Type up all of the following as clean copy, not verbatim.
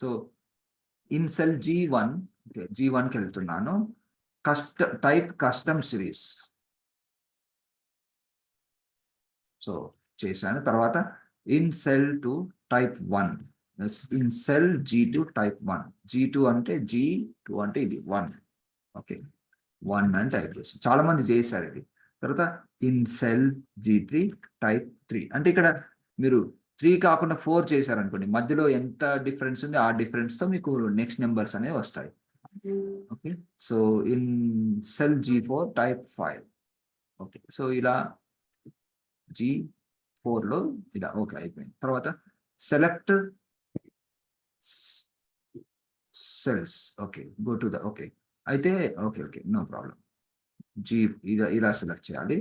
So in cell G1 G1కి వెళ్తున్నాను. Type custom series. So చేశాను. తర్వాత in cell to type 1, in cell G2 type 1. G2 అంటే G2 అంటే ఇది 1. ఓకే, 1 అని టైప్ చేసి చాలా మంది చేశారు ఇది. తర్వాత ఇన్ సెల్ G3 టైప్ 3 అంటే ఇక్కడ మీరు 3 కాకుండా 4 చేశారనుకోండి, మధ్యలో ఎంత డిఫరెన్స్ ఉంది ఆ డిఫరెన్స్ తో మీకు నెక్స్ట్ నెంబర్స్ అనేవి వస్తాయి. Okay, so in cell G4 type 5. Okay, so ఇలా G4 లో ఇలా ఓకే అయిపోయింది. తర్వాత select cells. Okay, go to the okay అయితే ఓకే నో ప్రాబ్లం. ఇలా సెలెక్ట్ చేయాలి.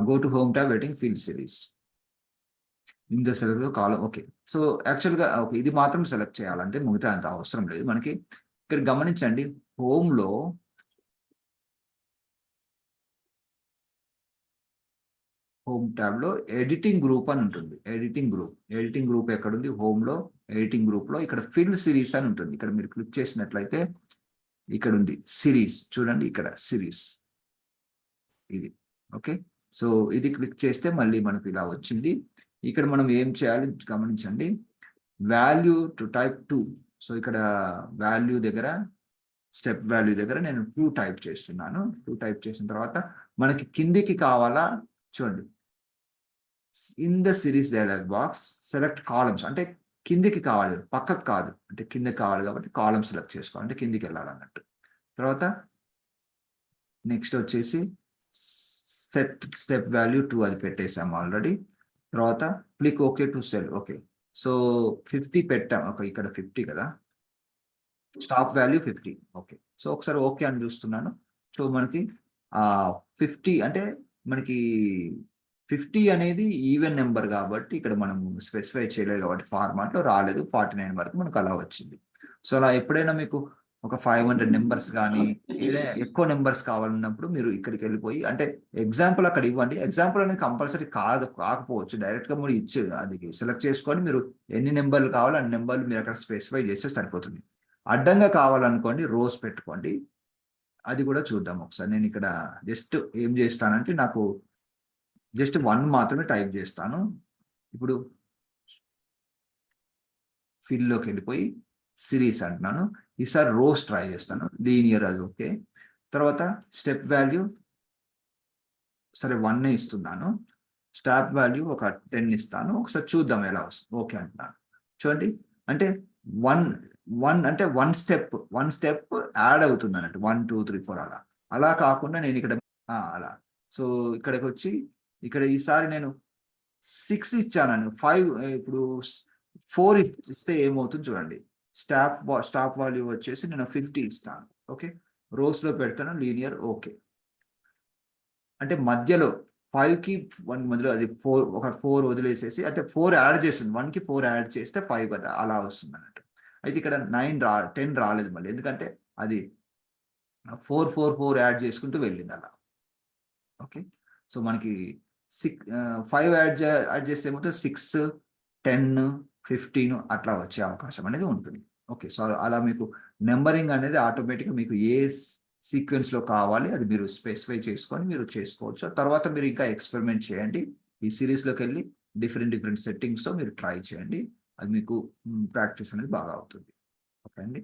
Go to home tab waiting field series in the select column. Okay, so యాక్చువల్గా okay ఇది మాత్రం సెలెక్ట్ చేయాలంటే మిగతా అంత అవసరం లేదు మనకి. ఇక్కడ గమనించండి, హోమ్ ట్యాబ్ లో ఎడిటింగ్ గ్రూప్ అని ఉంటుంది. ఎడిటింగ్ గ్రూప్ ఎక్కడుంది? హోమ్ లో ఎడిటింగ్ గ్రూప్ లో ఇక్కడ ఫీల్డ్ సిరీస్ అని ఉంటుంది. ఇక్కడ మీరు క్లిక్ చేసినట్లయితే ఇక్కడ ఉంది సిరీస్, చూడండి ఇక్కడ సిరీస్ ఇది. ఓకే, సో ఇది క్లిక్ చేస్తే మళ్ళీ మనకు ఇలా వచ్చింది. ఇక్కడ మనం ఏం చేయాలి గమనించండి, వాల్యూ టు టైప్ 2. సో ఇక్కడ వాల్యూ దగ్గర, స్టెప్ వాల్యూ దగ్గర నేను 2 టైప్ చేస్తున్నాను. 2 టైప్ చేసిన తర్వాత మనకి కిందికి కావాలా చూడండి, in the series dialogue box select columns అంటే కిందికి కావాలి, పక్కకు కాదు. అంటే కిందకి కావాలి కాబట్టి కాలమ్ సెలెక్ట్ చేసుకోవాలి, అంటే కిందికి వెళ్ళాలన్నట్టు. తర్వాత నెక్స్ట్ వచ్చేసి సెట్ స్టెప్ వాల్యూ 2 అది పెట్టేసాము ఆల్రెడీ. తర్వాత click okay to cell. Okay, so 50 పెట్టాం. ఓకే, ఇక్కడ 50 కదా, స్టాప్ వాల్యూ 50. ఓకే, సో ఒకసారి ఓకే అని చూస్తున్నాను. సో మనకి 50 అంటే మనకి 50 అనేది ఈవెన్ నెంబర్ కాబట్టి ఇక్కడ మనం స్పెసిఫై చేయలేదు కాబట్టి ఫార్మాట్ లో రాలేదు. 49 వరకు మనకు అలా వచ్చింది. సో అలా ఎప్పుడైనా మీకు ఒక 500 నెంబర్స్ కానీ ఏదైనా ఎక్కువ నెంబర్స్ కావాలన్నప్పుడు మీరు ఇక్కడికి వెళ్ళిపోయి, అంటే ఎగ్జాంపుల్ అక్కడ ఇవ్వండి. ఎగ్జాంపుల్ అనేది కంపల్సరీ కాకపోవచ్చు, డైరెక్ట్ గా మీరు ఇచ్చి అది సెలెక్ట్ చేసుకొని మీరు ఎన్ని నెంబర్లు కావాలో అన్ని నెంబర్లు మీరు అక్కడ స్పెసిఫై చేస్తే సరిపోతుంది. అడ్డంగా కావాలనుకోండి, రోస్ పెట్టుకోండి. అది కూడా చూద్దాం ఒకసారి. నేను ఇక్కడ జస్ట్ ఏం చేస్తానంటే నాకు జస్ట్ 1 మాత్రమే టైప్ చేస్తాను. ఇప్పుడు ఫిల్లోకి వెళ్ళిపోయి సిరీస్ అంటున్నాను. ఈసారి రోస్ ట్రై చేస్తాను, లీనియర్ అది ఓకే. తర్వాత స్టెప్ వాల్యూ సరే 1 ఇస్తున్నాను. స్టాప్ వాల్యూ ఒక 10 ఇస్తాను. ఒకసారి చూద్దాం ఎలా వస్తుంది. ఓకే అంటున్నాను. చూడండి, అంటే 1 అంటే 1 స్టెప్ యాడ్ అవుతుంది అన్నట్టు. 1 2 3 4 అలా కాకుండా నేను ఇక్కడ అలా. సో ఇక్కడికి వచ్చి ఇక్కడ ఈసారి నేను 6 ఇచ్చాను. 5 ఇప్పుడు 4 ఇస్తే ఏమవుతుంది చూడండి. స్టాప్ వాల్యూ వచ్చేసి నేను 50 ఇస్తాను. ఓకే, రోస్ లో పెడతాను లీనియర్. ఓకే, అంటే మధ్యలో 5కి 1 మధ్యలో అది 4 ఒక 4 వదిలేసేసి, అంటే 4 యాడ్ చేస్తుంది. 1కి 4 యాడ్ చేస్తే 5 కదా, అలా వస్తుంది అన్నట్టు. అయితే ఇక్కడ 10 రాలేదు మళ్ళీ, ఎందుకంటే అది 4 యాడ్ చేసుకుంటూ వెళ్ళింది అలా. ఓకే, సో మనకి 5 యాడ్ చేస్తే ఏమవుతుంది, 6 10 15 అట్లా వచ్చే అవకాశం అనేది ఉంటుంది. ఓకే, సో అలా మీకు నెంబరింగ్ అనేది ఆటోమేటిక్గా మీకు ఏ సీక్వెన్స్ లో కావాలి అది మీరు స్పెసిఫై చేసుకొని మీరు చేసుకోవచ్చు. తర్వాత మీరు ఇంకా ఎక్స్పెరిమెంట్ చేయండి. ఈ సిరీస్ లోకి వెళ్ళి డిఫరెంట్ సెట్టింగ్స్ తో మీరు ట్రై చేయండి. అది మీకు ప్రాక్టీస్ అనేది బాగా అవుతుంది. ఓకే అండి.